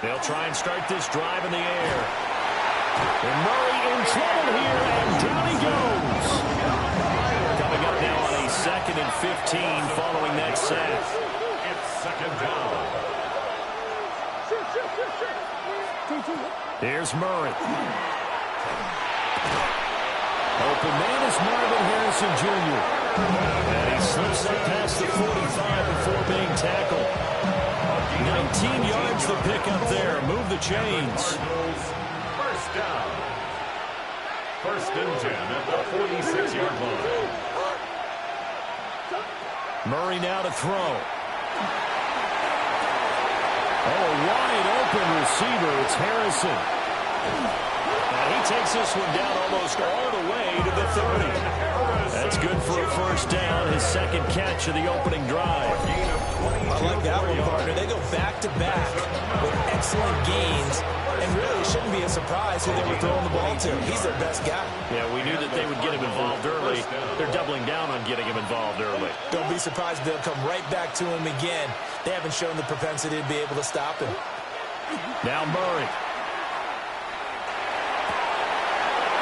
They'll try and start this drive in the air. And Murray in trouble here, and down he goes. Coming up now on a 2nd and 15 following that sack. It's 2nd down. Here's Murray. Open man is Marvin Harrison Jr. And he slips up past the 45 before being tackled. 19 yards to pick up there. Move the chains. First down. 1st and 10 at the 46-yard line. Murray now to throw. Oh, wide open receiver. It's Harrison. And he takes this one down almost all the way to the 30. That's good for a 1st down. His 2nd catch of the opening drive. I like that one, partner. They go back-to-back with excellent gains. And really, it shouldn't be a surprise who they were throwing the ball to. He's their best guy. Yeah, we knew that they would get him involved early. They're doubling down on getting him involved early. Don't be surprised if they'll come right back to him again. They haven't shown the propensity to be able to stop him. Now Murray.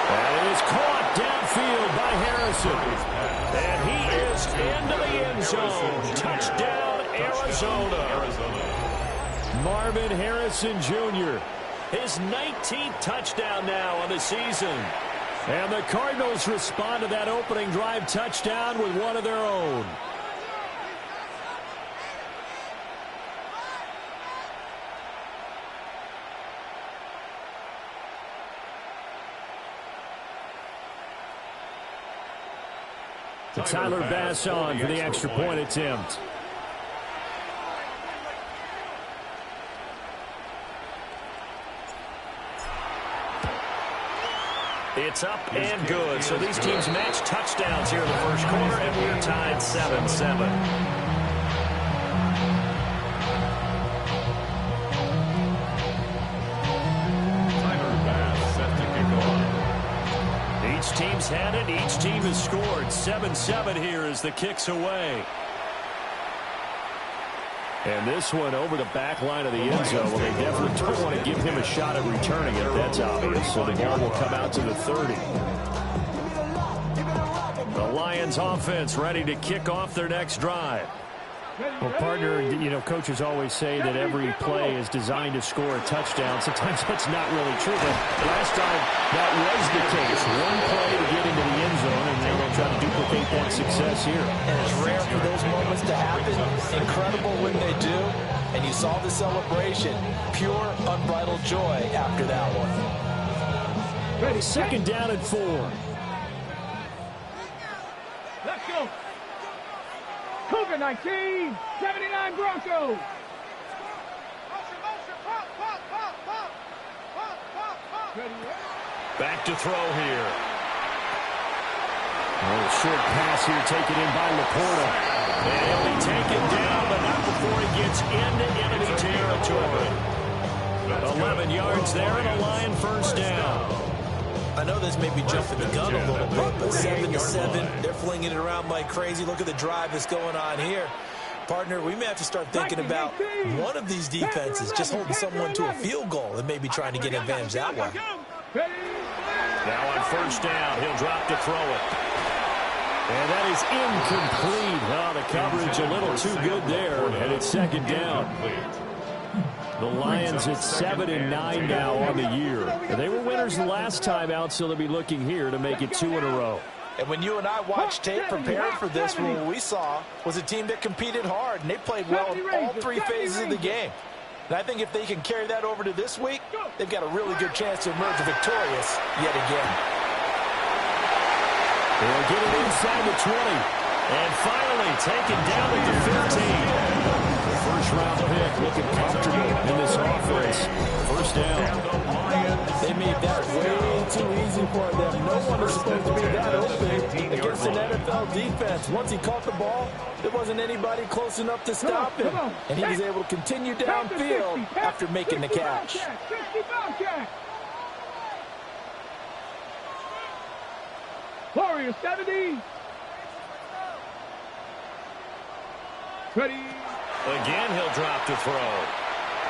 And it is caught downfield by Harrison. And he is into the end zone. Touchdown, Arizona. Marvin Harrison Jr. His 19th touchdown now on the season. And the Cardinals respond to that opening drive touchdown with one of their own. Tyler Bass on for the extra point attempt. It's up and good. So these teams match touchdowns here in the 1st quarter, and we're tied 7-7. Each team's had it. Each team has scored. 7-7 here as the kick's away. And this one over the back line of the end zone. Well, they definitely don't want to give him a shot at returning it. That's obvious. So the ball will come out to the 30. The Lions offense ready to kick off their next drive. Well, partner, you know, coaches always say that every play is designed to score a touchdown. Sometimes that's not really true, but last time that was the case. One play to get into the end zone, and they're going to try to duplicate that success here. And it's rare for those moments to happen. Incredible when they do. And you saw the celebration. Pure, unbridled joy after that one. Ready, 2nd down and 4. Let's go. Cougar 19, 79 Broncos. Back to throw here. Oh, short pass here taken in by Laporta. And he'll be taken down, but not before he gets into enemy territory. 11 yards there and a Lion 1st down. I know this may be jumping the gun a little bit, but 7-7, they're flinging it around like crazy. Look at the drive that's going on here. Partner, we may have to start thinking about one of these defenses just holding someone to a field goal and maybe trying to get an advantage that way. Now on 1st down, he'll drop to throw it. And that is incomplete. Oh, the coverage a little too good there, and it's 2nd down. The Lions at 7-9 now on the year. They were winners the last time out, so they'll be looking here to make it 2 in a row. And when you and I watched tape preparing for this, what we saw was a team that competed hard, and they played well in all 3 phases of the game. And I think if they can carry that over to this week, they've got a really good chance to emerge victorious yet again. They'll get it inside the 20. And finally taken down at the 15. First-round pick looking comfortable in this offense. 1st down. They made that way too easy for them. No one is supposed to be that open against an NFL defense. Once he caught the ball, there wasn't anybody close enough to stop him. And he was able to continue downfield after making the catch. Warriors 70. Ready. Again, he'll drop to throw.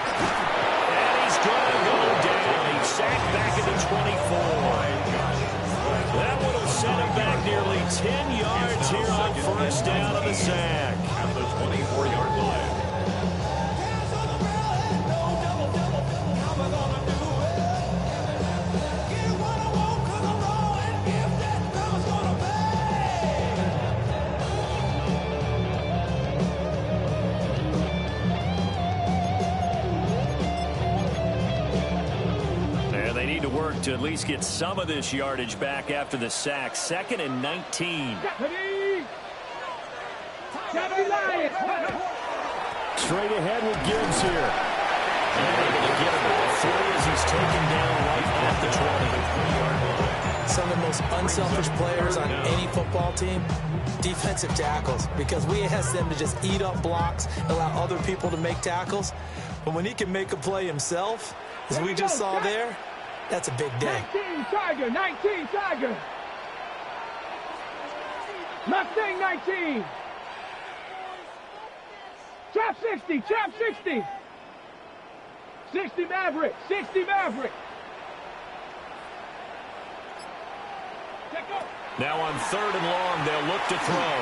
And he's going to go down. He's sacked back at the 24. That one will set him back nearly 10 yards here on first down of the sack. At the 24-yard line. To at least get some of this yardage back after the sack. 2nd and 19. Straight ahead with Gibbs here. And able to get him all 3 as he's taken down right at the 20. Some of the most unselfish players on any football team, defensive tackles, because we ask them to just eat up blocks, allow other people to make tackles. But when he can make a play himself, as we just saw there, that's a big day. 19 Tiger, 19 Tiger. Mustang 19. Trap 60, trap 60. 60 Maverick, 60 Maverick. Now on 3rd and long, they'll look to throw.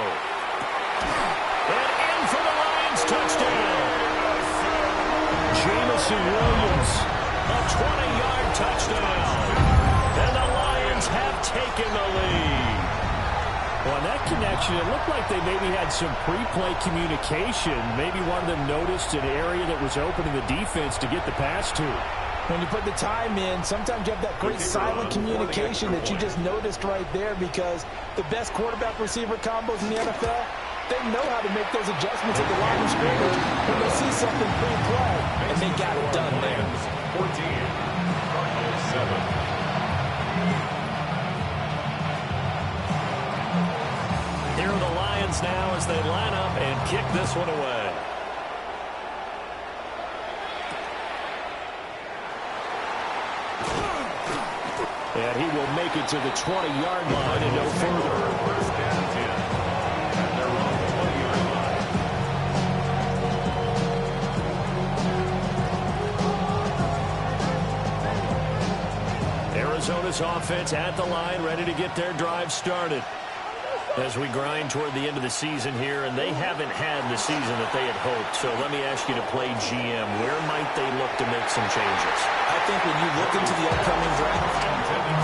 And in for the Lions touchdown. Jamison Williams. A 20-yard touchdown. And the Lions have taken the lead. Well, on that connection, it looked like they maybe had some pre-play communication. Maybe one of them noticed an area that was open in the defense to get the pass to. When you put the time in, sometimes you have that great silent communication that you just noticed right there, because the best quarterback-receiver combos in the NFL, they know how to make those adjustments at the line of scrimmage when they see something pre-play, and they got it done there. 14, Cardinals 7. Here are the Lions now as they line up and kick this one away. And he will make it to the 20-yard line and no further. First down 10. At their own 20-yard line. Arizona's offense at the line, ready to get their drive started. As we grind toward the end of the season here, and they haven't had the season that they had hoped. So let me ask you to play GM. Where might they look to make some changes? I think when you look into the upcoming draft,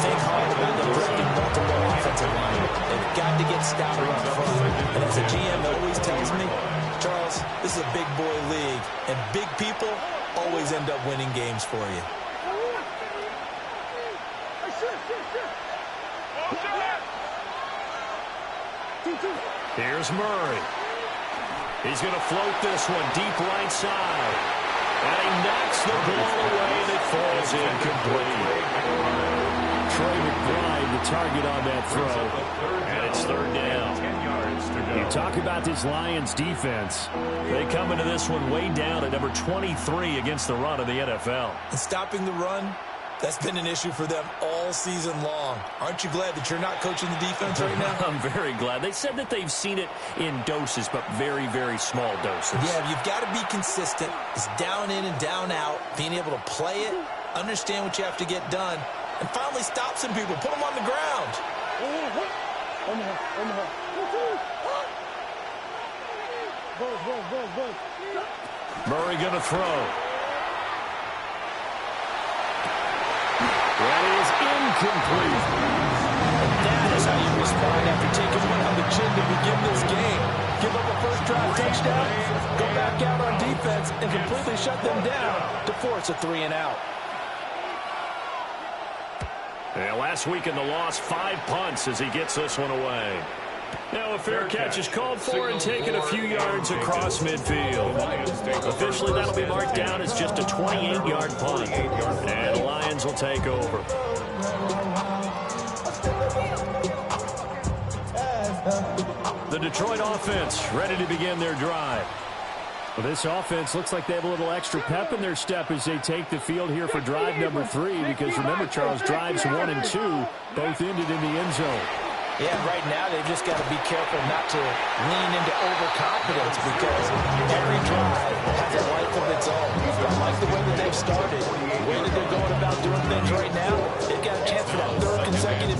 think hard about the drafting multiple offensive linemen. They've got to get stouter up front. And as a GM always tells me, Charles, this is a big boy league, and big people always end up winning games for you. Here's Murray. He's going to float this one deep right side. And he knocks the ball away, and it falls incomplete. Troy McBride, the target on that throw. And it's 3rd down. 10 yards to go. You talk about this Lions defense. They come into this one way down at number 23 against the run of the NFL. And stopping the run, that's been an issue for them all season long. Aren't you glad that you're not coaching the defense right now? I'm very glad. They said that they've seen it in doses, but very, very small doses. Yeah, you've got to be consistent. It's down in and down out, being able to play it, understand what you have to get done, and finally stop some people, put them on the ground. Murray going to throw. That is incomplete. That is how you respond after taking one on the chin to begin this game. Give up a first-drive touchdown, go back out on defense, and completely shut them down to force a 3-and-out. And last week in the loss, 5 punts as he gets this one away. Now a fair catch is called for and taken a few yards across midfield. Officially, that'll be marked down as just a 28-yard punt. And the Lions will take over. The Detroit offense ready to begin their drive. Well, this offense looks like they have a little extra pep in their step as they take the field here for drive number 3, because remember, Charles, drives 1 and 2 both ended in the end zone. Yeah, right now they've just got to be careful not to lean into overconfidence, because every drive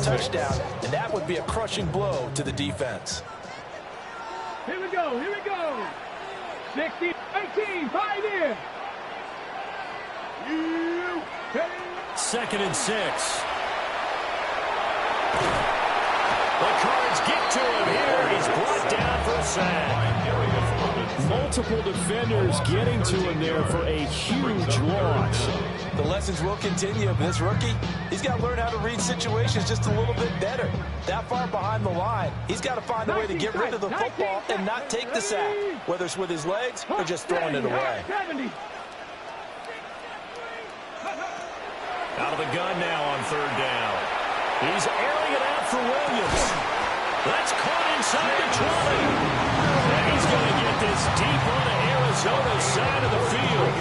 touchdown, and that would be a crushing blow to the defense. Here we go, here we go. 60, 18, Pioneer. 2nd and 6. The Cards get to him here. He's brought down for a sack. Multiple defenders getting to him there for a huge loss. The lessons will continue. This rookie, he's got to learn how to read situations just a little bit better. That far behind the line, he's got to find a way to get rid of the football and not take the sack, whether it's with his legs or just throwing it away. Out of the gun now on 3rd down. He's airing it out for Williams. That's caught inside the 20. And he's going to get this deep onto Arizona's side of the field.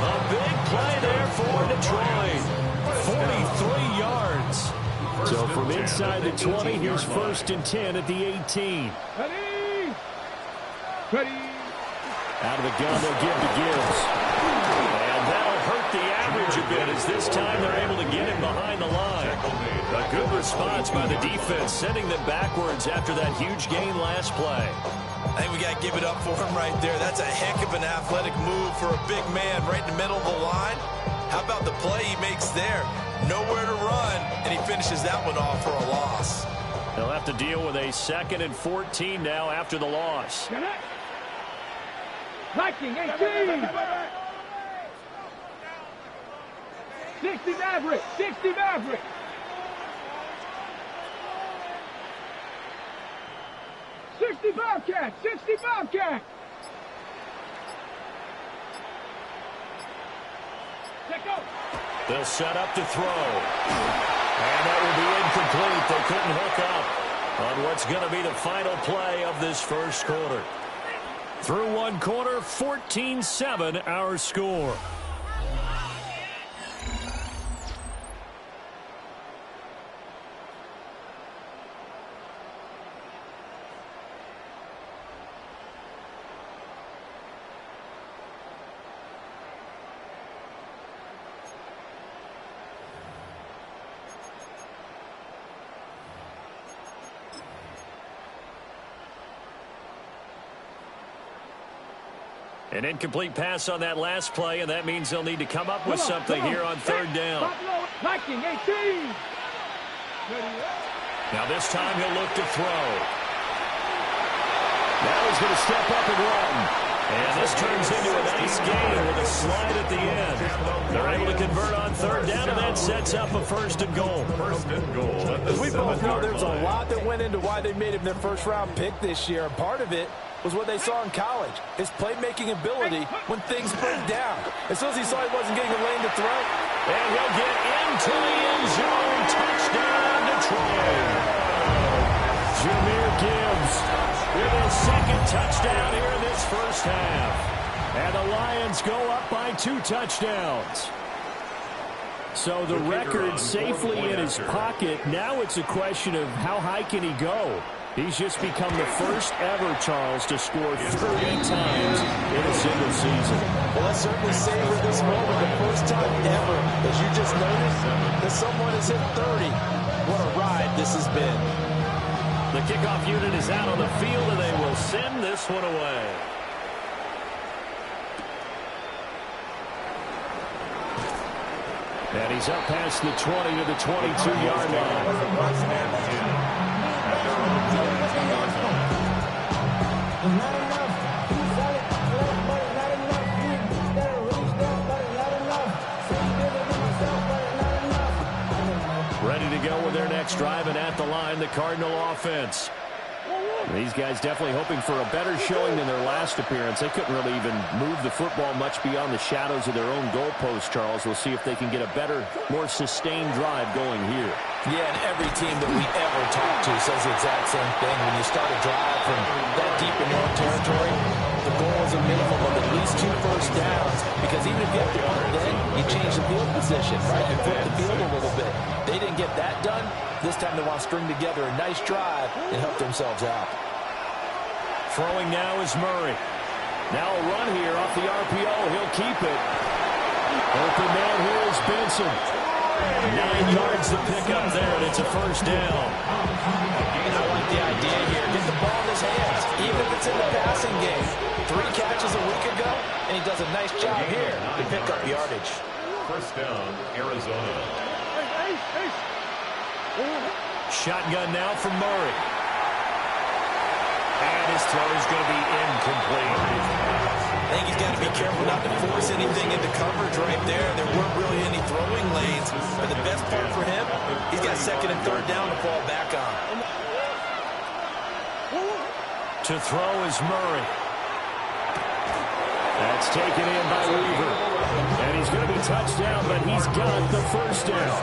A big play there for Detroit. 43 yards. So from inside the 20, here's 1st and 10 at the 18. Ready. Out of the gun, they'll give to Gibbs. And that'll hurt the average a bit as this time they're able to get him behind the line. A good response by the defense, sending them backwards after that huge gain last play. I think we got to give it up for him right there. That's a heck of an athletic move for a big man right in the middle of the line. How about the play he makes there? Nowhere to run, and he finishes that one off for a loss. They'll have to deal with a 2nd and 14 now after the loss. Viking 18. 60 Maverick. 60 Maverick. 60 Bobcat. 60 Bobcat. They'll set up to throw. And that will be incomplete. They couldn't hook up on what's going to be the final play of this 1st quarter. Through 1 quarter, 14-7 our score. An incomplete pass on that last play, and that means they'll need to come up with something here on 3rd down. Viking 18. Now this time he'll look to throw. Now he's going to step up and run. And this turns into a nice gain with a slide at the end. They're able to convert on 3rd down, and that sets up a 1st and goal. As we both know, there's a lot that went into why they made him their 1st-round pick this year. Part of it was what they saw in college, his playmaking ability when things break down. As soon as he saw he wasn't getting a lane to throw. And he'll get into the end zone. Touchdown, Detroit. Jahmyr Gibbs with his 2nd touchdown here in this 1st half. And the Lions go up by 2 touchdowns. So the record safely in his pocket. Now it's a question of how high can he go. He's just become the first ever, Charles, to score 30 times in a single season. Well, let's certainly savor this moment, the first time ever, as you just noticed, that someone has hit 30. What a ride this has been. The kickoff unit is out on the field, and they will send this one away. And he's up past the 20 to the 22-yard line. Ready to go with their next drive, and at the line, the Cardinal offense. These guys definitely hoping for a better showing than their last appearance. They couldn't really even move the football much beyond the shadows of their own goalpost, Charles. We'll see if they can get a better, more sustained drive going here. Yeah, and every team that we ever talk to says the exact same thing. When you start a drive from that deep in your own territory, the goal is a minimum of at least 2 first downs. Because even if you have to punt, then you change the field position, right? You flip the field a little bit. They didn't get that done. This time they want to string together a nice drive and help themselves out. Throwing now is Murray. Now a run here off the RPO. He'll keep it. Open man here is Benson. 9 yards to pick up there, and it's a first down. I like the idea here. Get the ball in his hands, even if it's in the passing game. 3 catches a week ago, and he does a nice job here to pick up yardage. First down, Arizona. Shotgun now from Murray. And his throw is going to be incomplete. I think he's got to be careful not to force anything into coverage right there. There weren't really any throwing lanes. But the best part for him, he's got 2nd and 3rd down to fall back on. To throw is Murray. That's taken in by Weaver. And he's going to be touched down, but he's got the first down.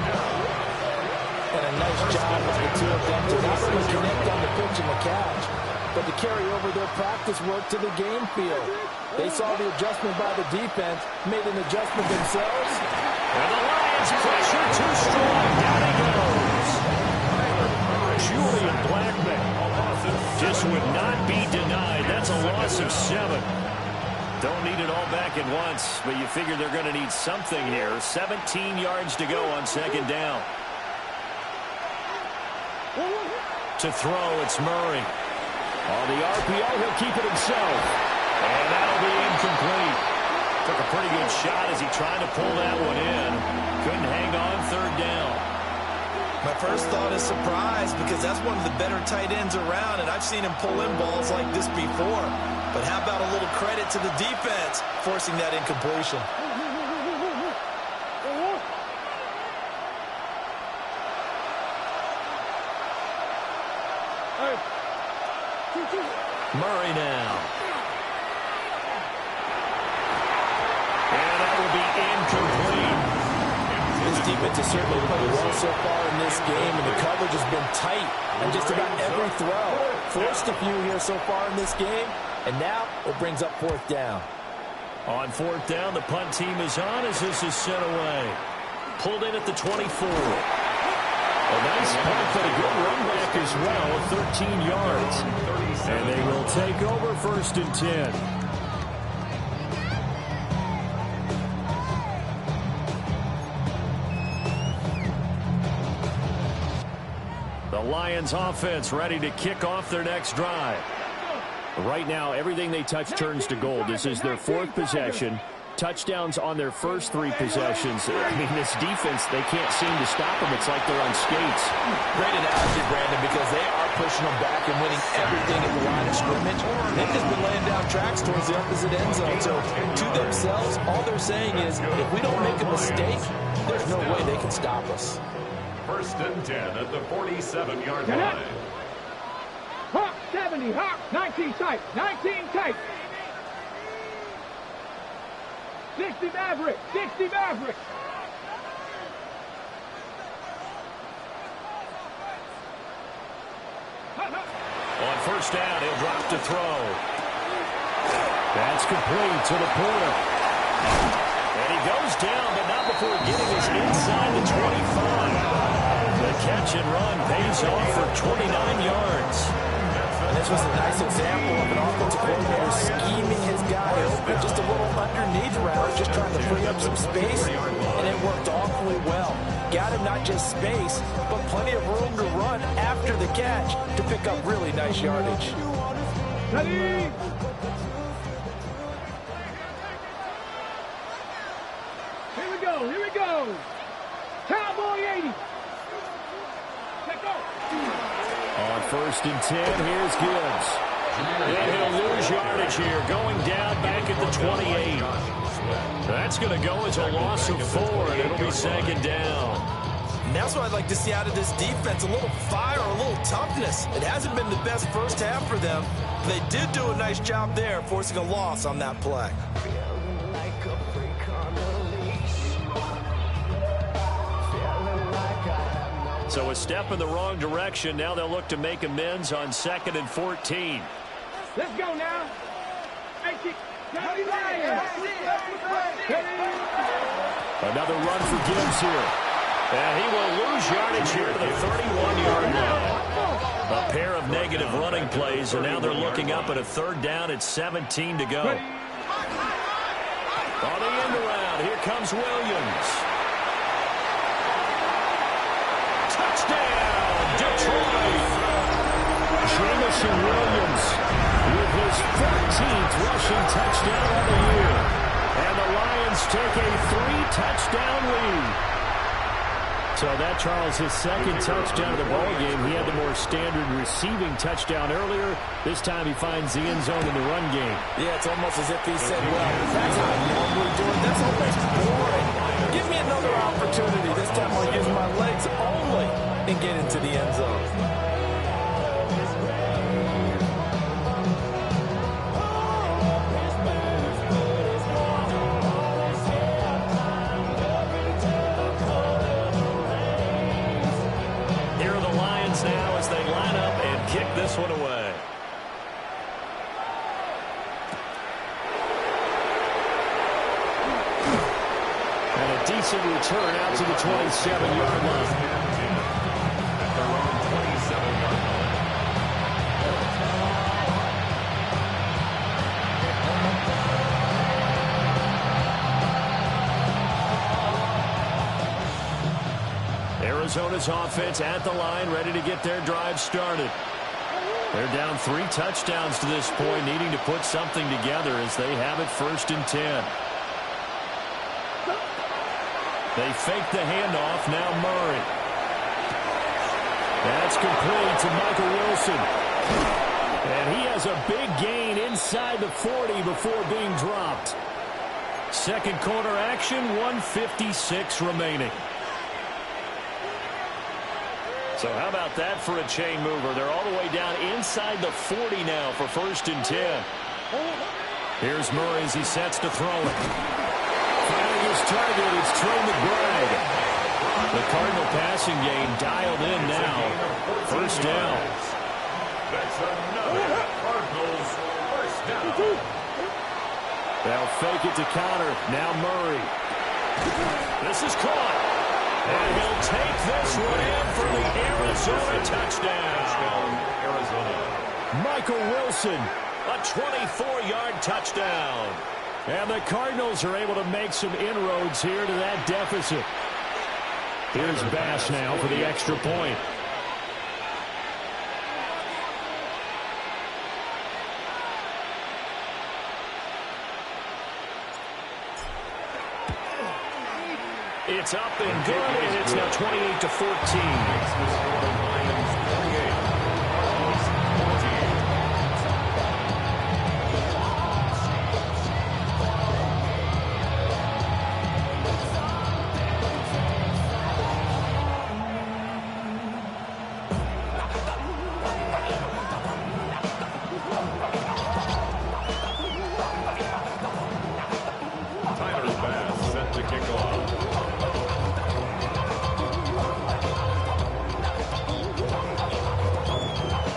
And a nice job with the 2 of them to not only connect on the pitch and the catch, but to carry over their practice work to the game field. They saw the adjustment by the defense, made an adjustment themselves. And the Lions pressure too strong. Down he goes. Julian Blackman just would not be denied. That's a loss of 7. Don't need it all back at once, but you figure they're going to need something here. 17 yards to go on 2nd down. To throw, it's Murray. On the RPO, he'll keep it himself. And that'll be incomplete. Took a pretty good shot as he tried to pull that one in. Couldn't hang on 3rd down. My first thought is surprise, because that's one of the better tight ends around, and I've seen him pull in balls like this before. But how about a little credit to the defense forcing that incompletion? Murray now. And that will be incomplete. This defense has certainly played well so far in this game, and the coverage has been tight on just about every throw. Forced a few here so far in this game, and now it brings up 4th down. On 4th down, the punt team is on as this is sent away. Pulled in at the 24. A nice punt, but a good run back as well, 13 yards. And they will take over 1st and 10. The Lions offense ready to kick off their next drive. Right now, everything they touch turns to gold. This is their 4th possession. Touchdowns on their first 3 possessions. I mean, this defense, they can't seem to stop them. It's like they're on skates. Great analogy, Brandon, because they are pushing them back and winning everything at the line of scrimmage. They've just been laying down tracks towards the opposite end zone. So, to themselves, all they're saying is, if we don't make a mistake, there's no way they can stop us. 1st and 10 at the 47-yard line. Hawk 70, Hawk 19 tight, 19 tight. 60 Maverick, 60 Maverick. On 1st down, he'll drop to throw. That's complete to the Porter. And he goes down, but not before getting us inside the 25. The catch and run pays off for 29 yards. And this was a nice example of an offensive coordinator scheming his guy open, just a little underneath route, just trying to free up some space, and it worked awfully well. Got him not just space, but plenty of room to run after the catch to pick up really nice yardage. Ready? Here we go, here we go. Cowboy 80. Let's go. On 1st and 10, here's Gibbs. And he'll lose yardage here, going down back at the 28. That's going to go as a loss of 4, and it'll be 2nd down. And that's what I'd like to see out of this defense, a little fire, a little toughness. It hasn't been the best first half for them. They did do a nice job there, forcing a loss on that play. So a step in the wrong direction. Now they'll look to make amends on 2nd and 14. Let's go now. 18. Another run for Gibbs here. And he will lose yardage here to the 31-yard line. A pair of negative running plays, and now they're looking up at a 3rd down at 17 to go. On the end around, here comes Williams. Touchdown, Detroit. Jamison Williams with his 13th rushing touchdown of the year. And the Lions take a 3-touchdown lead. So that, Charles, his second touchdown of the ballgame. He had the more standard receiving touchdown earlier. This time he finds the end zone in the run game. Yeah, it's almost as if he said, well, that's how I normally do it. That's almost boring. Give me another opportunity. This time I'll use my legs only and get into the end zone. Now as they line up and kick this one away. And a decent return out to the 27-yard line. At their own 27-yard Arizona's offense at the line, ready to get their drive started. They're down 3 touchdowns to this point, needing to put something together as they have it 1st and 10. They fake the handoff, now Murray. That's complete to Michael Wilson. And he has a big gain inside the 40 before being dropped. Second quarter action, 1:56 remaining. So how about that for a chain mover? They're all the way down inside the 40 now for 1st and 10. Here's Murray as he sets to throw it. Finding his target, it's Trey McBride. The Cardinal passing game dialed in now. 1st down. That's another Cardinals first down. They'll fake it to counter. Now Murray. This is caught. And he'll take this one in for the Arizona touchdown. Arizona. Michael Wilson, a 24-yard touchdown. And the Cardinals are able to make some inroads here to that deficit. Here's Bass now for the extra point. It's up and good, and it's now 28-14.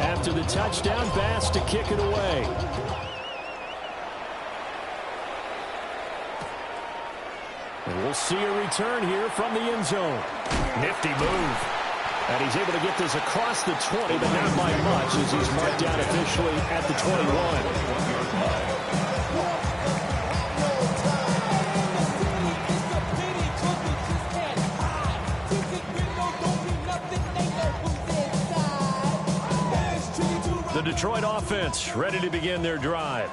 After the touchdown, Bass to kick it away. And we'll see a return here from the end zone. Nifty move. And he's able to get this across the 20, but not by much as he's marked down officially at the 21. The Detroit offense ready to begin their drive.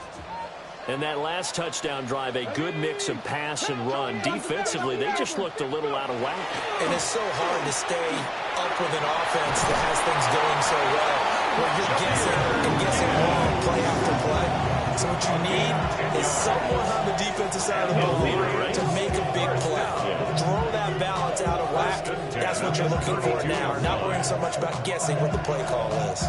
And that last touchdown drive, a good mix of pass and run. Defensively, they just looked a little out of whack. And it's so hard to stay up with an offense that has things going so well, where you're guessing and guessing wrong play after play. So what you need is someone on the defensive side of the ball to make a big play. Throw that balance out of whack. That's what you're looking for now. Not worrying so much about guessing what the play call is.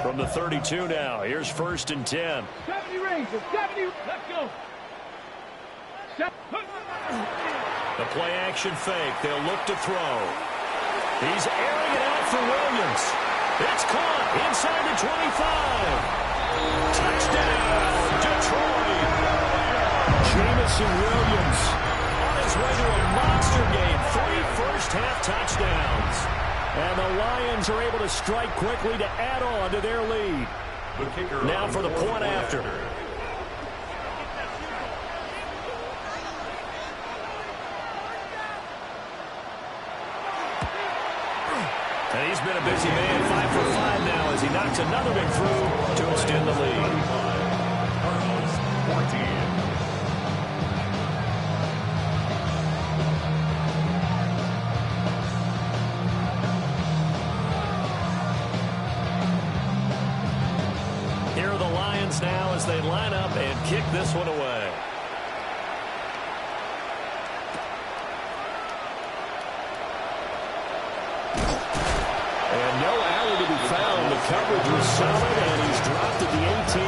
From the 32 now, here's 1st and 10. 70 Rangers, 70, let's go. The play action fake, they'll look to throw. He's airing it out for Williams. It's caught inside the 25. Touchdown, Detroit. Jamison Williams on his way to a monster game. 3 first-half touchdowns. And the Lions are able to strike quickly to add on to their lead. Now for the point after. a busy man, 5 for 5 now as he knocks another one through to extend the lead. 14. Here are the Lions now as they line up and kick this one away. And no alley to be found. The coverage was solid, and he's dropped at the 18.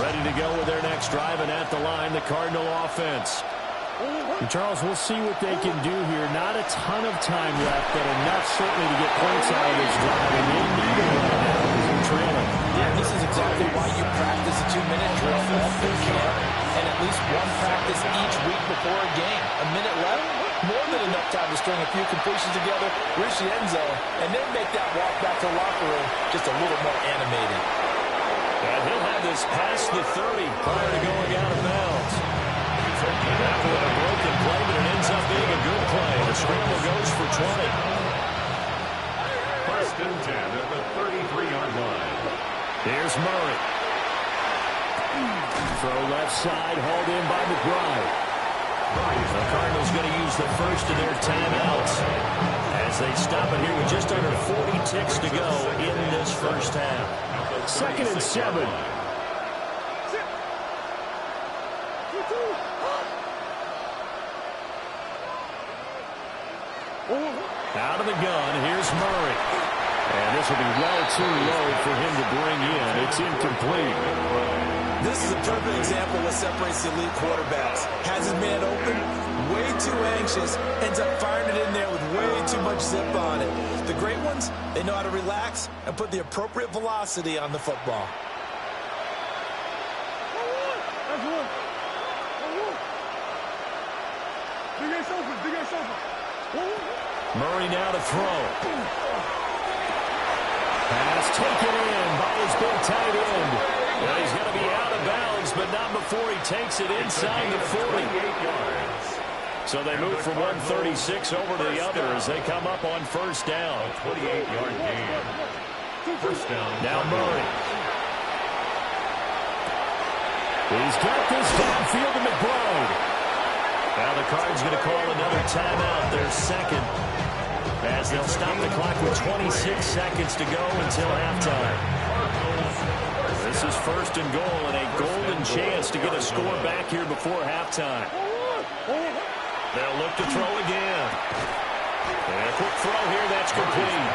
Ready to go with their next drive, and at the line, the Cardinal offense. And Charles, we'll see what they can do here. Not a ton of time left, but enough certainly to get points out of this drive. And they need it right now because they're trailing. Yeah, this is exactly why you practice a 2-minute drill all through camp and at least one practice each week before a game. A minute left, more than enough time to string a few completions together, reach the end zone, and then make that walk back to the locker room just a little more animated. And he'll have this past the 30 prior to going out of bounds. After a broken play, but it ends up being a good play. The scramble goes for 20. First and 10 at the 33-yard line. Here's Murray. Throw left side, hauled in by McBride. The Cardinals going to use the first of their timeouts as they stop it here with just under 40 ticks to go in this first half. 2nd and 7. Out of the gun, here's Murray. And this will be well too low for him to bring in. It's incomplete. This is a perfect example of what separates the elite quarterbacks. Has his man open, way too anxious, ends up firing it in there with way too much zip on it. The great ones, they know how to relax and put the appropriate velocity on the football. Murray now to throw. Pass taken in by his big tight end. Well, he's going to be out of bounds, but not before he takes it inside the 40. So they move from 136 over to the other as they come up on first down. 28-yard gain. First down. Now Murray. He's got this downfield to McBride. Now the Cards going to call another timeout, their second, as they'll stop the clock with 26 seconds to go until halftime. This is first and goal and a golden chance to get a score back here before halftime. They'll look to throw again. And a quick throw here, that's complete.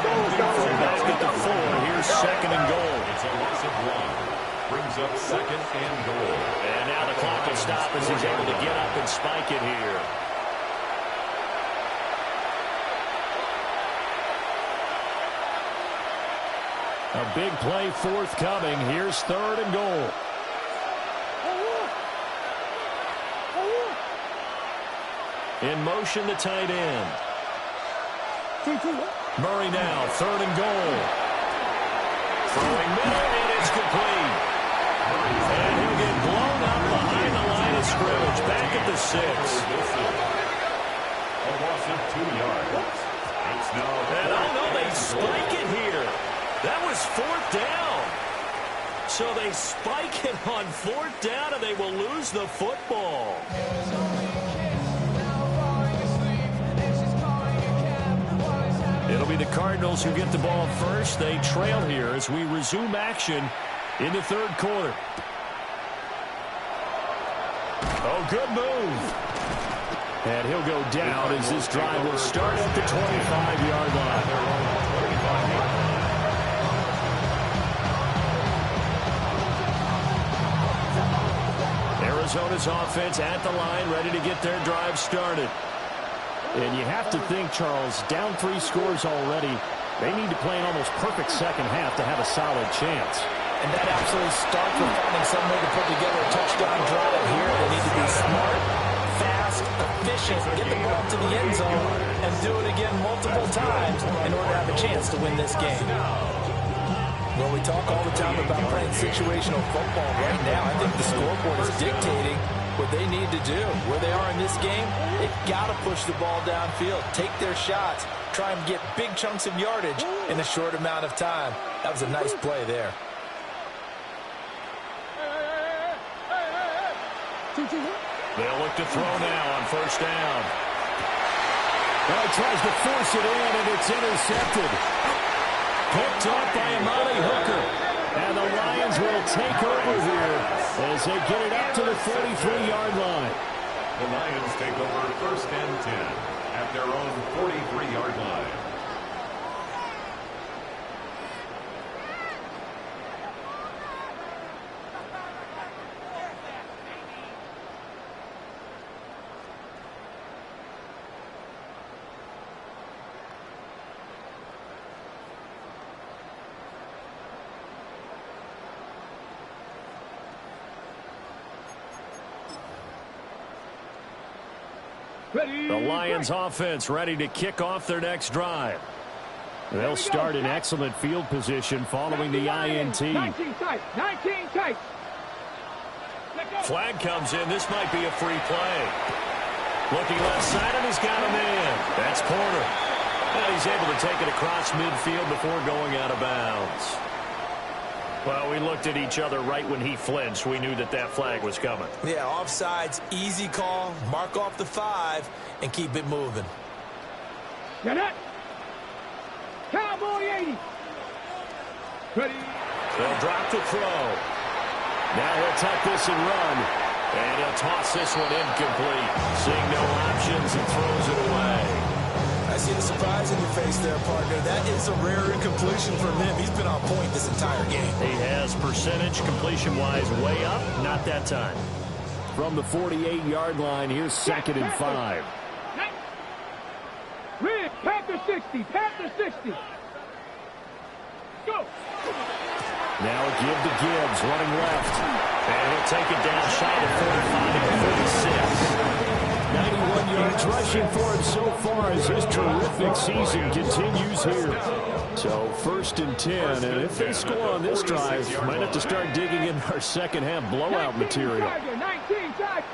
From back at the 4, here's second and goal. It's a loss of 1. Brings up second and goal. And now the clock will stop as he's able to get up and spike it here. A big play forthcoming. Here's third and goal. In motion, the tight end. Murray now, third and goal. Throwing middle, and it's complete. And he'll get blown up behind the line of scrimmage. Back at the 6. A loss of 2 yards. It's now. And oh no, they spike it here. That was fourth down. So they spike it on fourth down, and they will lose the football. It'll be the Cardinals who get the ball first. They trail here as we resume action in the third quarter. Oh, good move. And he'll go down as this drive will start at the 25-yard line. Arizona's offense at the line, ready to get their drive started. And you have to think, Charles, down 3 scores already. They need to play an almost perfect second half to have a solid chance. And that absolutely starts with finding some way to put together a touchdown drive here. They need to be smart, fast, efficient, get the ball to the end zone, and do it again multiple times in order to have a chance to win this game. Well, we talk all the time about playing situational football. Right now, I think the scoreboard is dictating what they need to do. Where they are in this game, they've got to push the ball downfield, take their shots, try and get big chunks of yardage in a short amount of time. That was a nice play there. They'll look to throw now on first down. Well, he tries to force it in, and it's intercepted. Picked off by Amani Hooker. And the Lions will take over here as they get it up to the 43-yard line. The Lions take over first and 10 at their own 43-yard line. The Lions offense ready to kick off their next drive. They'll start in excellent field position following the INT. 19 tight. Flag comes in. This might be a free play. Looking left side, and he's got him in. That's Porter. And he's able to take it across midfield before going out of bounds. Well, we looked at each other right when he flinched. We knew that that flag was coming. Yeah, offsides, easy call. Mark off the 5 and keep it moving. Get it. Cowboy 80. Ready. They'll drop to throw. Now he'll tuck this and run. And he'll toss this one incomplete. Seeing no options and throws it away. I see the surprise in your face there, partner. That is a rare incompletion from him. He's been on point this entire game. He has percentage completion-wise way up. Not that time. From the 48-yard line, here's 2nd and 5. Red, Panther 60. Go. Now a give to Gibbs, running left. And he'll take it down shy of 45 to 46. 91 yards rushing for him so far as his terrific season continues here. So 1st and 10, and if they score on this drive, might have to start digging in our second half blowout material. 19 tight.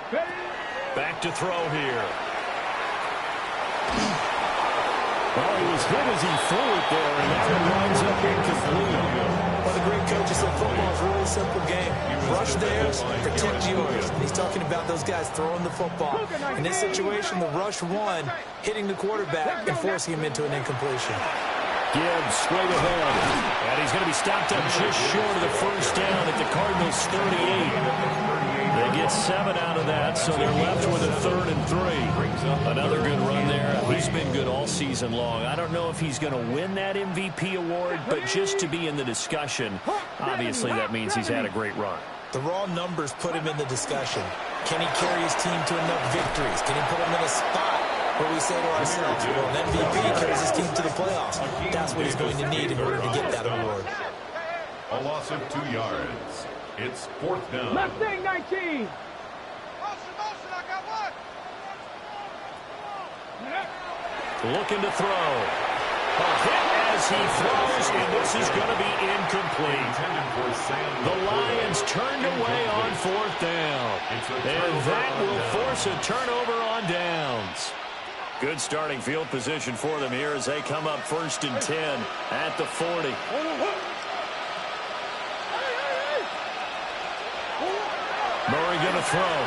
Back to throw here. Well, he was hit as he threw it there, and that one winds up incomplete. One of the great coaches said football is a really simple game. Rush theirs, protect yours. And he's talking about those guys throwing the football. In this situation, the rush won, hitting the quarterback and forcing him into an incompletion. Gibbs straight ahead. And he's going to be stopped up just short of the first down at the Cardinals' 38. They get 7 out of that, so they're left with a 3rd and 3. Another good run there. He's been good all season long. I don't know if he's going to win that MVP award, but just to be in the discussion, obviously that means he's had a great run. The raw numbers put him in the discussion. Can he carry his team to enough victories? Can he put him in a spot where we say to ourselves, well, an MVP carries his team to the playoffs? That's what he's going to need in order to get that award. A loss of 2 yards. It's 4th down. Mustang 19. Looking to throw. A hit as he throws, and this is going to be incomplete. The Lions turned away on 4th down. And that will force a turnover on downs. Good starting field position for them here as they come up 1st and 10 at the 40. Murray going to throw.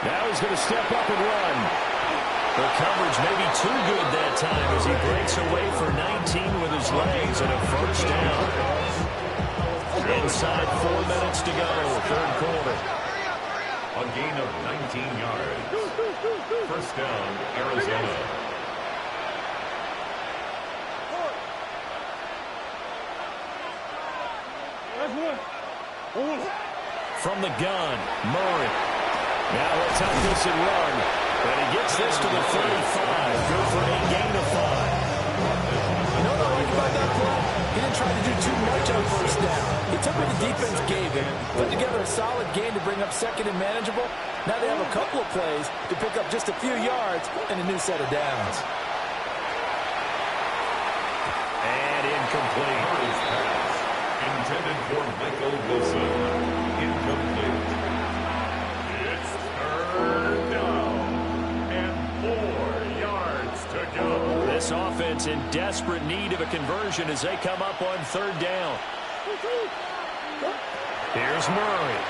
Now he's going to step up and run. The coverage may be too good that time as he breaks away for 19 with his legs and a first down. Inside 4 minutes to go, 3rd quarter. A gain of 19 yards. First down, Arizona. From the gun, Murray. Now he'll tuck this and run. And he gets this to the 35. Good for a gain of 5. You know what I like about that play? He didn't try to do too much on first down. He took what the defense gave him, put together a solid gain to bring up 2nd and manageable. Now they have a couple of plays to pick up just a few yards and a new set of downs. And incomplete. His pass intended for Michael Wilson. Incomplete. It's third down. And 4 yards to go. This offense in desperate need of a conversion as they come up on third down. Here's Murray.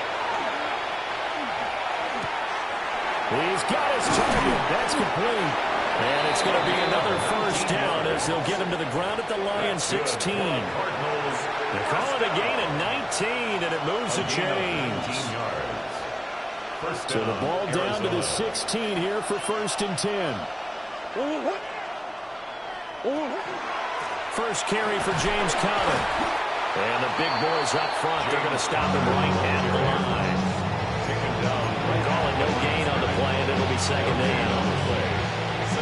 He's got his target. That's complete. And it's going to be another first down as they'll get him to the ground at the Lions 16. They call it a gain of 19, and it moves the chains. So the ball down to the 16 here for 1st and 10. First carry for James Conner. And the big boys up front. They're going to stop him right at the line. Calling no gain on the play, and it'll be 2nd down.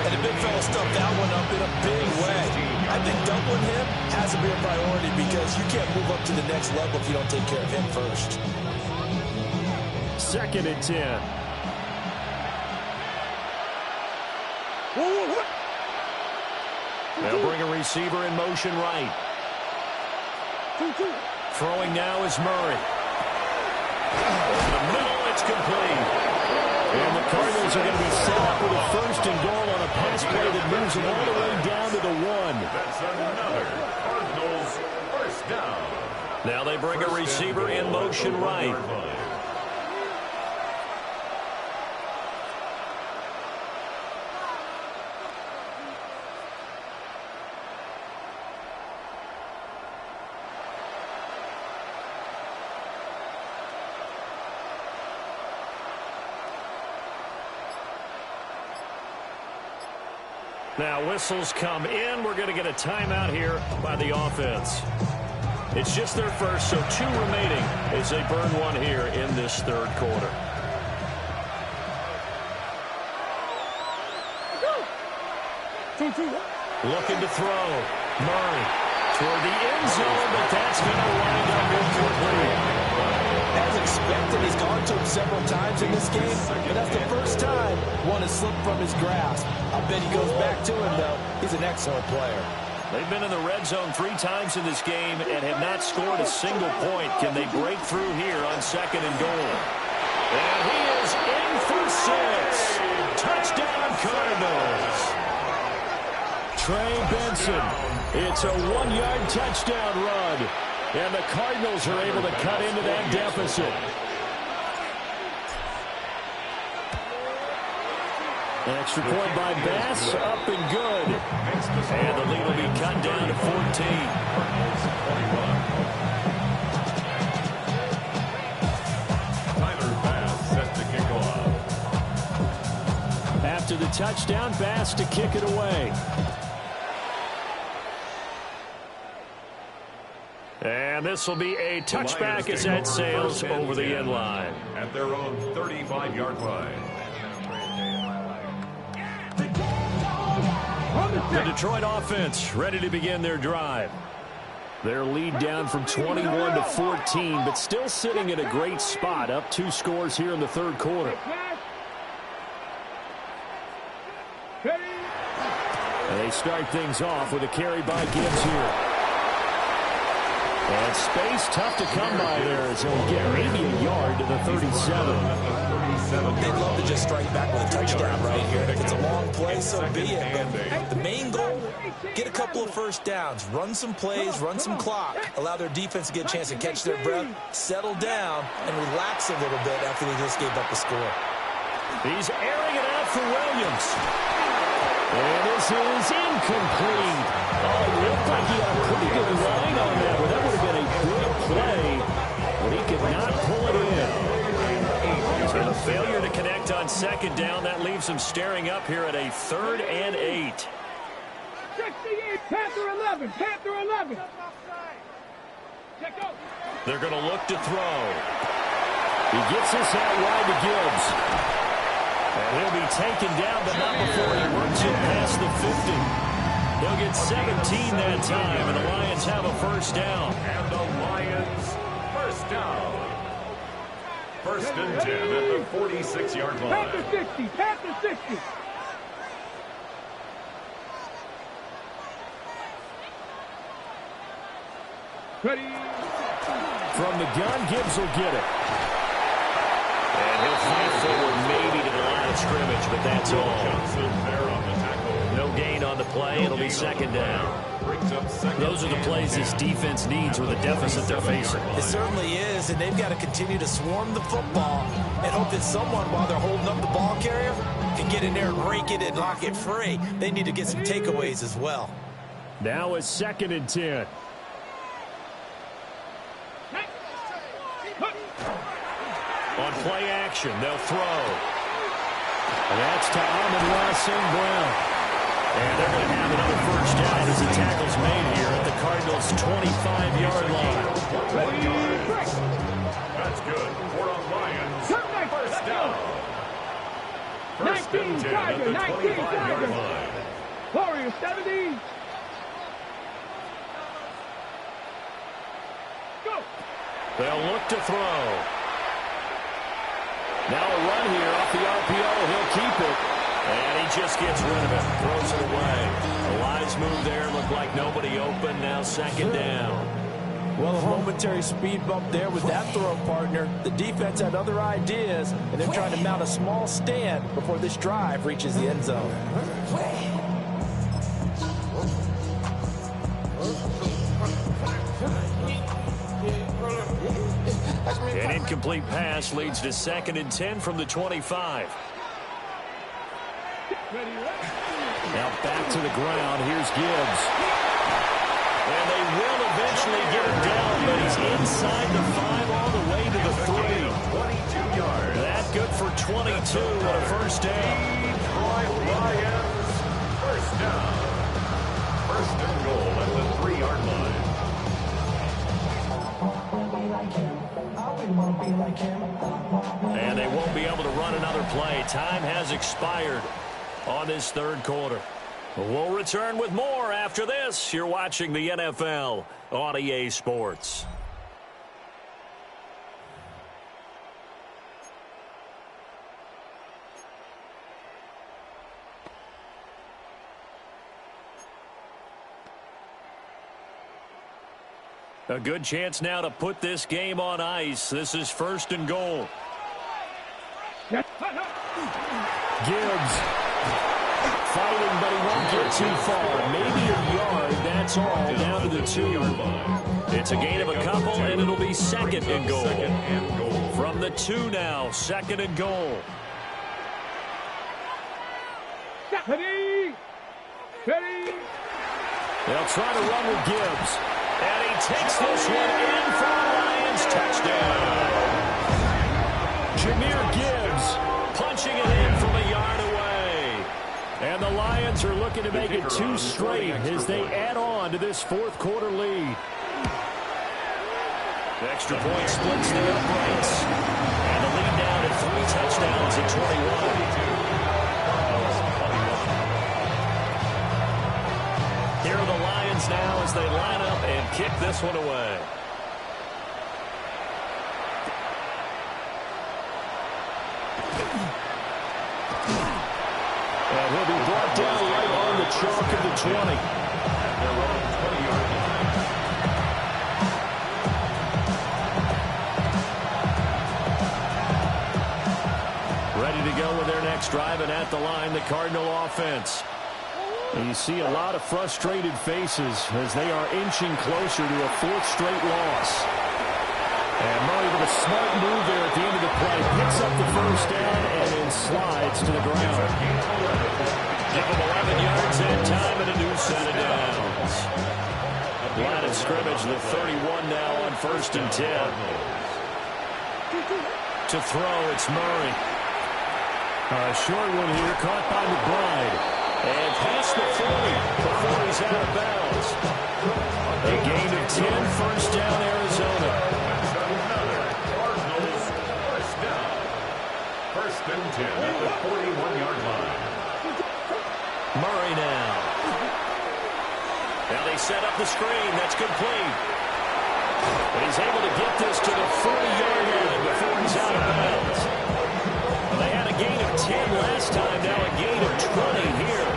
And the big fella stuffed that one up in a big way. I think doubling him has to be a priority because you can't move up to the next level if you don't take care of him first. 2nd and 10. They'll bring a receiver in motion right. Throwing now is Murray. In the middle, it's complete. And the Cardinals are going to be set up with a 1st and goal on a pass play that moves them all the way down to the 1. That's another Cardinals first down. Now they bring a receiver in motion right. Now whistles come in. We're going to get a timeout here by the offense. It's just their first, so 2 remaining as they burn one here in this 3rd quarter. Looking to throw. Murray toward the end zone, but that's going to wind up incomplete. As expected, he's gone to him several times in this game, but that's the first time one has slipped from his grasp. I bet he goes back to him, though. He's an excellent player. They've been in the red zone 3 times in this game and have not scored a single point. Can they break through here on 2nd and goal? And he is in for 6. Touchdown, Cardinals. Trey Benson. It's a 1-yard touchdown run. And the Cardinals are able to cut into that deficit. Extra point by Bass, up and good. And the lead will be cut down to 14. Tyler Bass set to kick off. After the touchdown, Bass to kick it away. And this will be a touchback as that sails over the end line. At their own 35-yard line. The Detroit offense ready to begin their drive. Their lead down from 21 to 14, but still sitting in a great spot, up 2 scores here in the 3rd quarter. And they start things off with a carry by Gibbs here. And space tough to come by there as he'll get maybe a yard to the 37. They'd love to just strike back with a touchdown right here. If it's a long play, so be it. But the main goal, get a couple of first downs, run some plays, run some clock, allow their defense to get a chance to catch their breath, settle down, and relax a little bit after they just gave up a score. He's airing it out for Williams. And this is incomplete. Oh, it looked like he had a pretty good line on that, but that would have been a good play, but he could not pull it in. So the failure to connect on 2nd down, that leaves him staring up here at a 3rd and 8. 68, Panther 11, Panther 11. They're going to look to throw. He gets this out wide to Gibbs. And he'll be taken down, but not before he works it past the 50. They'll get 17 that time, and the Lions have a first down. And the Lions first down. 1st and 10 at the 46-yard line. Panther 60, Panther 60. Ready. From the gun, Gibbs will get it. And he'll fight forward maybe to the line of scrimmage, but that's all. No gain on the play. It'll be second down. Those are the plays this defense needs with the deficit they're facing. It certainly is, and they've got to continue to swarm the football and hope that someone, while they're holding up the ball carrier, can get in there and rake it and lock it free. They need to get some takeaways as well. Now it's 2nd and 10. On play action, they'll throw. And that's to Amon-Ra St. Brown. And they're going to have another first down as the tackle's made here at the Cardinals' 25-yard line. That's good. For the Lions. First down. First and 10 at the 25-yard line. Warriors 70. Go. They'll look to throw. Now a run here off the RPO. He'll keep it. And he just gets rid of it. Throws it away. A wise move there. Looked like nobody open. Now 2nd down. Well, a momentary speed bump there with that throw, partner. The defense had other ideas, and they're trying to mount a small stand before this drive reaches the end zone. An incomplete pass leads to 2nd and 10 from the 25. Now back to the ground. Here's Gibbs. And they will eventually get him down, but he's inside the 5 all the way to the 3. 22 yards. That good for 22 on a first down. Lions. First down. First and goal at the 3-yard line. And they won't be able to run another play. Time has expired on this third quarter. We'll return with more after this. You're watching the NFL on EA Sports. A good chance now to put this game on ice. This is 1st and goal. Gibbs fighting, but he won't get too far. Maybe a yard, that's all, down to the 2-yard line. It's a gain of a couple, and it'll be 2nd and goal. From the 2 now, 2nd and goal. Ready. Ready. They'll try to run with Gibbs. And he takes this one in for the Lions. Touchdown. Jahmyr Gibbs punching it in from a yard away. And the Lions are looking to make it 2 straight as they add on to this 4th quarter lead. The extra point splits the uprights. And the lead down at 3 touchdowns at 21. Here are the Lions now as they line up and kick this one away. And he'll be brought down right on the chalk of the 20. Ready to go with their next drive, and at the line, the Cardinal offense. And you see a lot of frustrated faces as they are inching closer to a 4th straight loss. And Murray with a smart move there at the end of the play. Picks up the first down and then slides to the ground. Give him 11 yards that time and a new set of downs. Line of scrimmage, the 31 now on 1st and 10. To throw, it's Murray. A short one here, caught by McBride. And past the 40 before he's out of bounds. A gain of 10, first down, Arizona. Cardinals, first down. 1st and 10 at the 41-yard line. Murray now. Now they set up the screen. That's complete. And he's able to get this to the 40-yard line before he's out of bounds. They had a gain of 10 last time, now a gain of 20 here.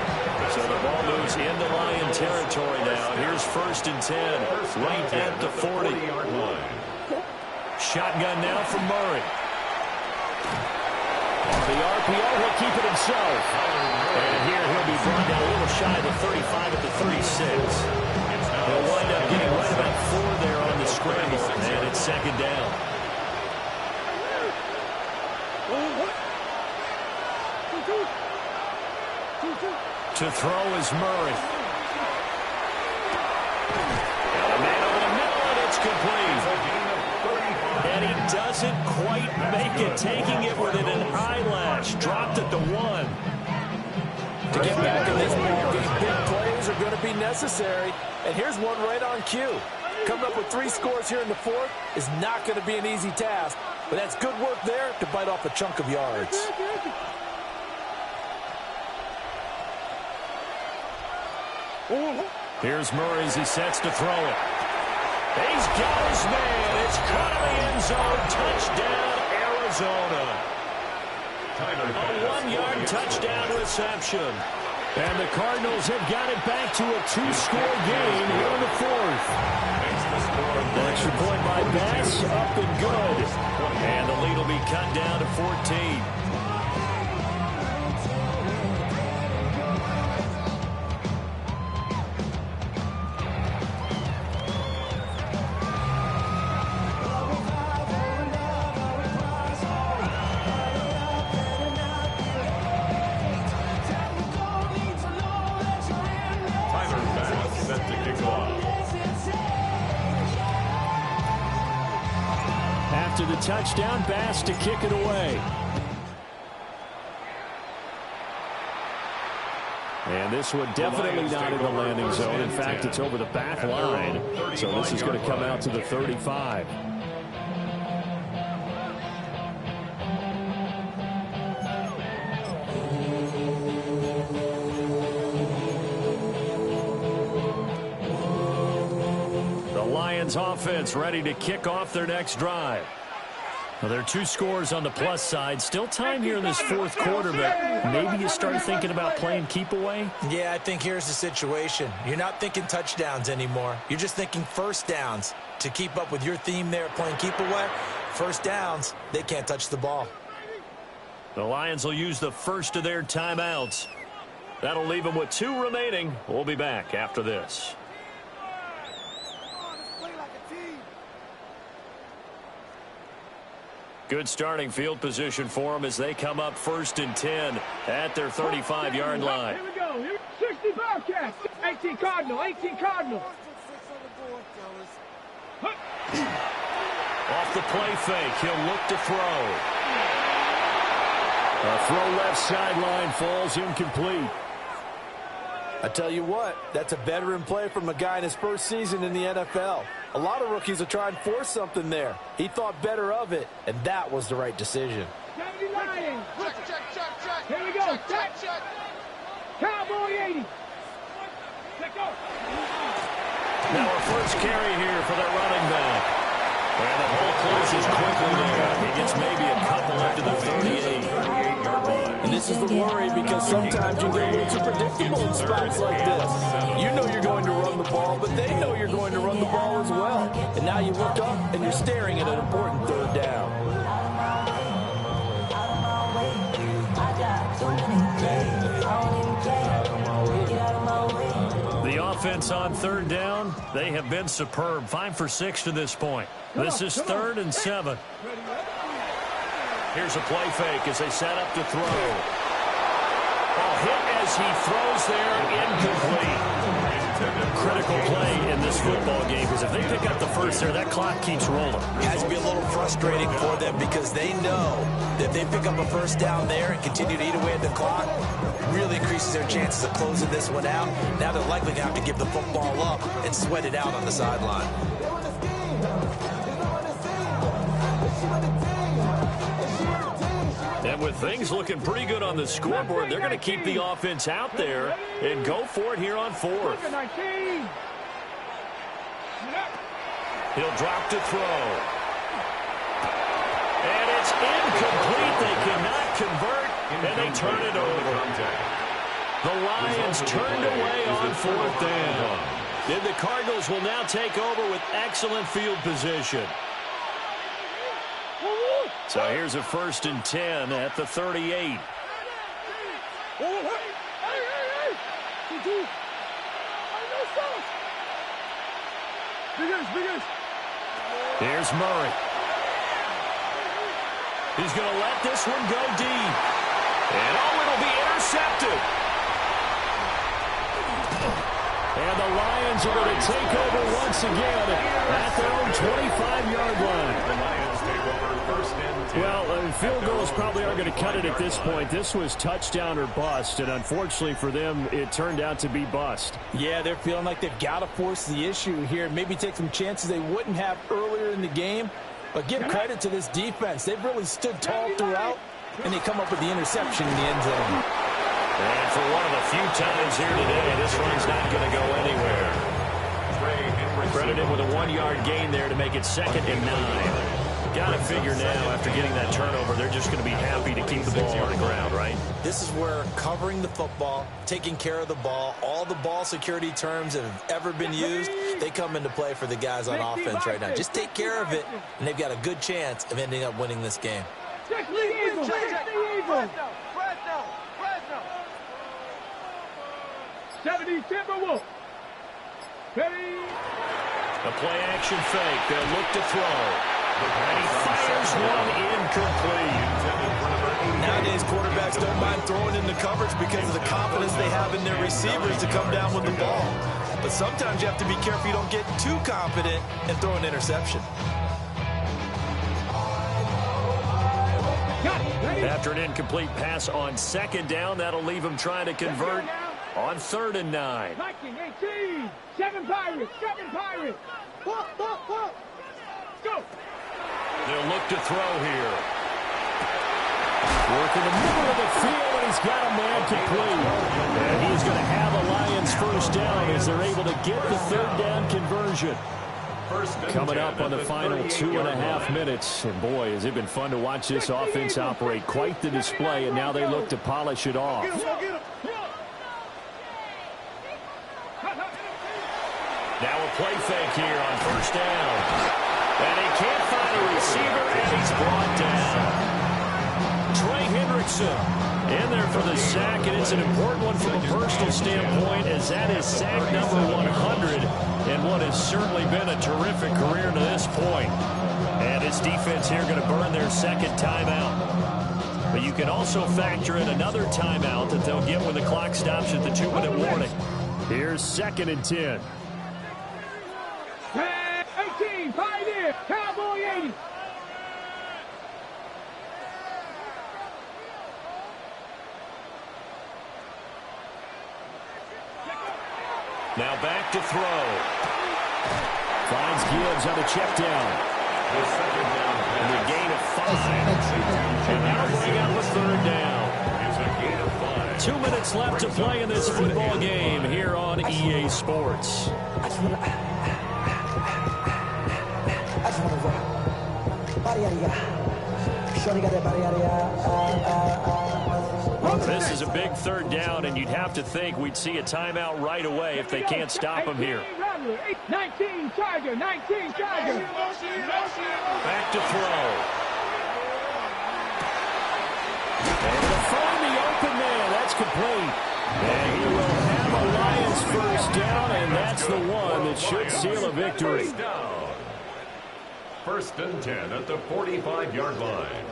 So the ball moves into Lion territory now. Here's 1st first and 10, right at the 40. Shotgun now from Murray. The RPO, he'll keep it himself. And here he'll be brought down a little shy of the 35 at the 36. He'll wind up getting right about 4 there on the scramble, and it's second down. To throw is Murray. And a man over the middle, and it's complete. And he doesn't quite make it, taking it within an eyelash. Dropped at the 1. To get back in this ball game, big plays are going to be necessary. And here's one right on cue. Coming up with 3 scores here in the 4th is not going to be an easy task. But that's good work there to bite off a chunk of yards. Here's Murray as he sets to throw it. He's got his man. It's caught in the end zone. Touchdown, Arizona. A 1-yard touchdown reception. And the Cardinals have got it back to a 2-score game here in the 4th. Extra point by Bass, up and good. And the lead will be cut down to 14. After the touchdown, Bass to kick it away. And this one definitely not in the landing zone. In fact, it's over the back line. So this is going to come out to the 35. The Lions offense ready to kick off their next drive. Well, there are 2 scores on the plus side. Still time here in this 4th quarter, but maybe you start thinking about playing keep away? Yeah, I think here's the situation. You're not thinking touchdowns anymore. You're just thinking first downs. To keep up with your theme there, playing keep away, first downs, they can't touch the ball. The Lions will use the first of their timeouts. That'll leave them with 2 remaining. We'll be back after this. Good starting field position for them as they come up first and 10 at their 35-yard line. Here we go. 60 Bearcats. 18 Cardinal. 18 Cardinal. Off the play fake, he'll look to throw. A throw left sideline falls incomplete. I tell you what, that's a veteran play from a guy in his first season in the NFL. A lot of rookies will try and force something there. He thought better of it, and that was the right decision. Here we go. Check. Cowboy 80. Let go. Now a first carry here for the running back. And the ball closes quickly there. He gets maybe a couple after the 38-yard line. And this is the worry because sometimes you get a little too predictable in spots like this. You know you're going to run the ball, but they know you're going to run the ball as well. And now you look up and you're staring at an important 3rd down. The offense on 3rd down, they have been superb. 5 for 6 to this point. This is 3rd and 7. Here's a play fake as they set up to throw. Ball hit as he throws there, incomplete. Critical play in this football game because if they pick up the first there, that clock keeps rolling. It has to be a little frustrating for them because they know that if they pick up a first down there and continue to eat away at the clock, really increases their chances of closing this one out. Now they're likely to have to give the football up and sweat it out on the sideline. And with things looking pretty good on the scoreboard, they're going to keep the offense out there and go for it here on 4th. He'll drop to throw. And it's incomplete. They cannot convert, and they turn it over. The Lions turned away on 4th down. Then the Cardinals will now take over with excellent field position. So here's a 1st and 10 at the 38. Here's Murray. He's going to let this one go deep. And it'll be intercepted. And the Lions are going to take over once again at their own 25-yard line. The Lions take over 1st and 10. Well, field goals probably aren't going to cut it at this point. This was touchdown or bust, and unfortunately for them, it turned out to be bust. Yeah, they're feeling like they've got to force the issue here. Maybe take some chances they wouldn't have earlier in the game. But give credit to this defense. They've really stood tall throughout, and they come up with the interception in the end zone. And for one of the few times here today, this run's not going to go anywhere. Credited with a 1-yard gain there to make it 2nd and 9. Got to figure now, after getting that turnover, they're just going to be happy to keep the ball on the ground, right? This is where covering the football, taking care of the ball, all the ball security terms that have ever been used, they come into play for the guys on offense right now. Just take care of it, and they've got a good chance of ending up winning this game. Check the Eagles. Check the Eagles. 70 Timberwolves. Ready. A play-action fake. They'll look to throw. And he fires one incomplete. Nowadays, quarterbacks don't mind throwing into coverage because of the confidence they have in their receivers to come down with the ball. But sometimes you have to be careful you don't get too confident and throw an interception. After an incomplete pass on 2nd down, that'll leave him trying to convert on 3rd and 9. 19-18. 7 Pirates. 7 Pirates. Go. They'll look to throw here. Work in the middle of the field, and he's got a man complete. And he's going to have a Lions 1st down as they're able to get the 3rd down conversion. Coming up on the final 2.5 minutes. And boy, has it been fun to watch this offense operate. Quite the display, and now they look to polish it off. Now a play fake here on 1st down. And he can't find a receiver, and he's brought down. Trey Hendrickson in there for the sack, and it's an important one from a personal standpoint, as that is sack number 100 and what has certainly been a terrific career to this point. And his defense here going to burn their 2nd timeout. But you can also factor in another timeout that they'll get when the clock stops at the 2-minute warning. Here's 2nd and 10. 18, Pioneer, Cowboy 80. Now back to throw. Finds Gibbs on a check down. And a gain of 5. And that'll bring up a 3rd down. 2 minutes left to play in this football game here on EA Sports. This is a big 3rd down, and you'd have to think we'd see a timeout right away if they can't stop him here. 19 Charger, 19 Charger. Back to throw. And to find the open man, that's complete. And he will have a Lions 1st down, and that's the one that should seal a victory. 1st and 10 at the 45-yard line.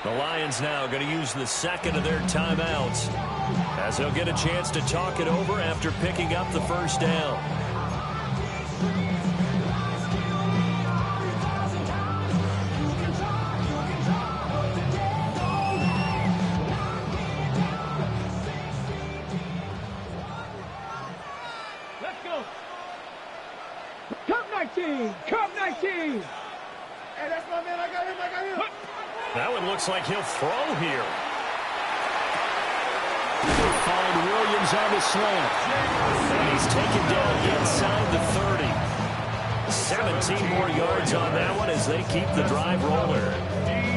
The Lions now going to use the 2nd of their timeouts as they'll get a chance to talk it over after picking up the 1st down. Let's go. Cup 19, Cup 19. Hey, that's my man. I got him. That one looks like he'll throw here. They find Williams on the slant. And he's taken down inside the 30. 17 more yards on that one as they keep the drive rolling.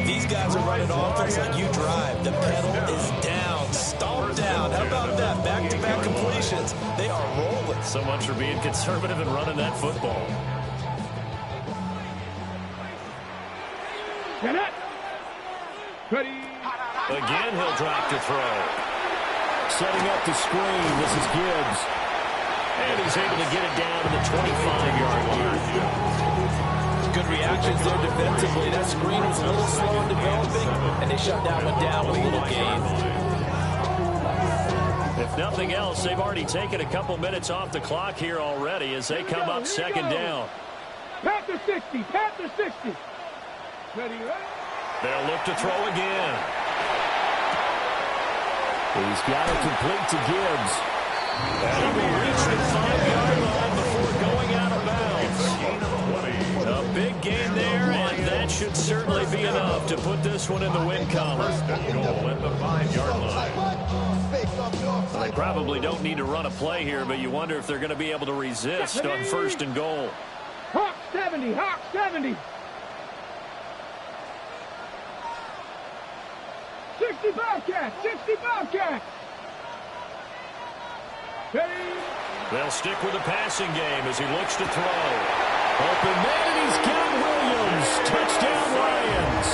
These guys are running offense like you drive. The pedal is down, stomped down. How about that? Back-to-back completions. They are rolling. So much for being conservative and running that football. Get it. Ready. Again, he'll drop to throw. Setting up the screen. This is Gibbs. And he's able to get it down to the 25-yard line. Good reactions there defensively. That screen was a little slow in developing, and they shut that one down with a little gain. If nothing else, they've already taken a couple minutes off the clock here already as they come up second down. Panther 60. Panther 60. Ready, right? They'll look to throw again. He's got it complete to Gibbs. And he will reach the 5-yard line before going out of bounds. A big gain there, and that should certainly be enough to put this one in the win column. Goal at the 5-yard line. Well, they probably don't need to run a play here, but you wonder if they're going to be able to resist on first and goal. Hawk 70. Hawk 70. 60 Bobcats. 60 Bobcats. They'll stick with the passing game as he looks to throw. Open man, and he's got Williams. Touchdown, Lions.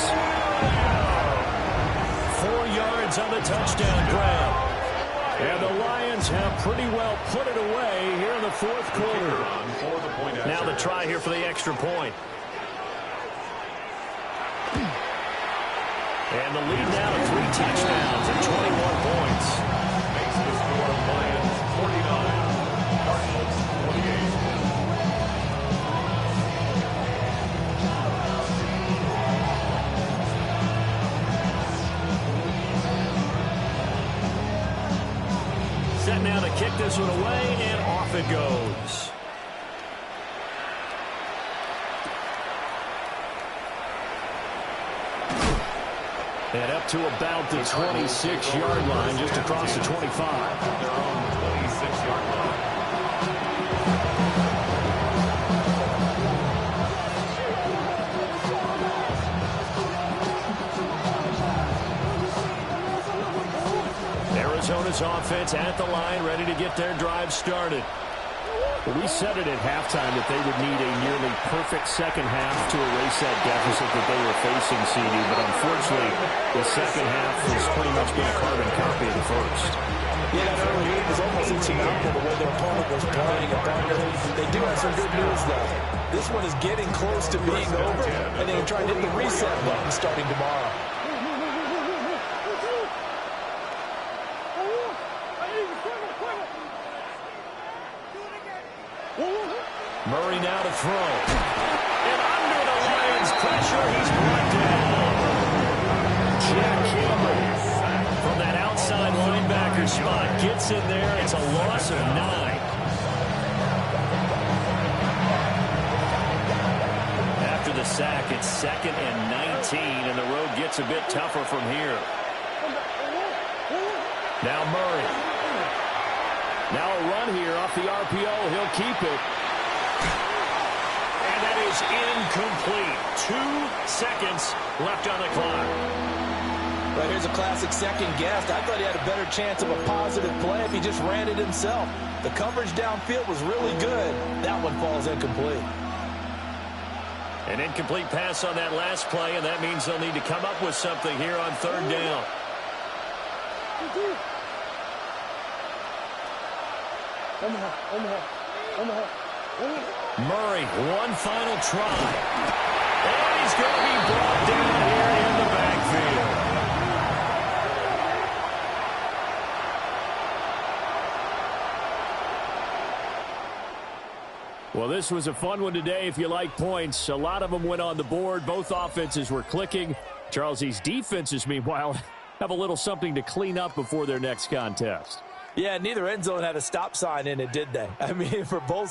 4 yards on the touchdown grab. And the Lions have pretty well put it away here in the fourth quarter. Now the try here for the extra point. And the lead now to 3 touchdowns and 21 points. Makes the score Lions 49, Cardinals 48. Set now to kick this one away, and off it goes. And up to about the 26-yard line, just across the 25. Their own 26-yard line. Arizona's offense at the line, ready to get their drive started. Well, we said it at halftime that they would need a nearly perfect second half to erase that deficit that they were facing, CD. But unfortunately, the second half has pretty much been a carbon copy of the first. Yeah, that early lead was almost insurmountable the way their opponent was playing. They do have some good news, though. This one is getting close to being over, and they're trying to hit the reset button starting tomorrow. Murray now to throw. And under the Lions' pressure, he's brought down. Jack Campbell from that outside linebacker spot gets in there. It's a loss of 9. After the sack, it's 2nd and 19, and the road gets a bit tougher from here. Now Murray. Now a run here off the RPO. He'll keep it. And that is incomplete. 2 seconds left on the clock. Right, here's a classic second guess. I thought he had a better chance of a positive play if he just ran it himself. The coverage downfield was really good. That one falls incomplete. An incomplete pass on that last play, and that means they'll need to come up with something here on 3rd down. Murray, one final try. And he's going to be brought down here in the backfield. Well, this was a fun one today if you like points. A lot of them went on the board. Both offenses were clicking. Charles, these defenses, meanwhile, have a little something to clean up before their next contest. Yeah, neither end zone had a stop sign in it, did they? I mean, for both